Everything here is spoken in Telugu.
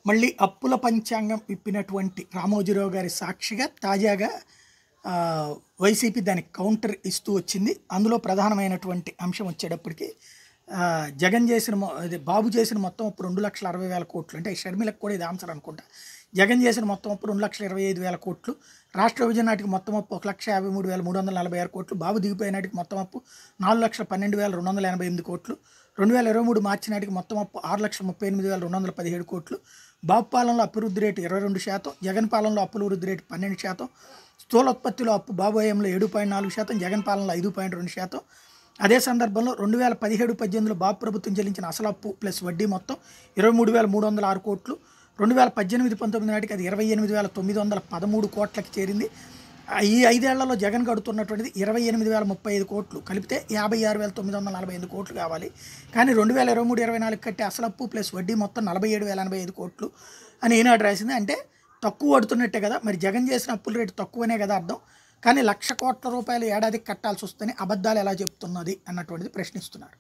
మళ్ళీ అప్పుల పంచాంగం విప్పినటువంటి రామోజీరావు గారి సాక్షిగా తాజాగా వైసీపీ దానికి కౌంటర్ ఇస్తూ వచ్చింది. అందులో ప్రధానమైనటువంటి అంశం వచ్చేటప్పటికి జగన్ చేసిన బాబు చేసిన మొత్తం అప్పు 2,60,000 కోట్లు. అంటే షర్మిలకు కూడా ఇది ఆన్సర్ అనుకుంటా. జగన్ చేసిన మొత్తం అప్పు 2,25,000 కోట్లు. రాష్ట్ర విభజన నాటికి మొత్తం అప్పు 1,53,346 కోట్లు. బాబు దిగిపోయిన నాటికి మొత్తం అప్పు 4,12,288 కోట్లు. 2023 మార్చి నాటికి మొత్తం అప్పు 6,38,217 కోట్లు. బాబు పాలనలో అభివృద్ధి రేటు 22%, జగన్ పాలనలో అప్పుల వృద్ధి రేటు 12%, స్థూలోత్పత్తిలో అప్పు బాబు హయాంలో 7.4%, జగన్ పాలనలో 5.2%. అదే సందర్భంలో 2017-18లో బాబు ప్రభుత్వం చెల్లించిన అసలు అప్పు ప్లస్ వడ్డీ మొత్తం 23,306 కోట్లు. 2018-19 నాటికి అది 28,913 కోట్లకి చేరింది. ఈ 5 ఏళ్లలో జగన్ గడుతున్నటువంటిది 28,035 కోట్లు, కలిపితే 56,945 కోట్లు కావాలి. కానీ 2023-24 కట్టే అసలప్పు ప్లస్ వడ్డీ మొత్తం 47,085 కోట్లు అని ఈనాడు రాసింది. అంటే తక్కువ పడుతున్నట్టే కదా, మరి జగన్ చేసిన అప్పుల రేటు తక్కువనే కదా అర్థం. కానీ 1,00,000 కోట్ల రూపాయలు ఏడాదికి కట్టాల్సి వస్తుందని అబద్ధాలు ఎలా చెప్తున్నది అన్నటువంటిది ప్రశ్నిస్తున్నారు.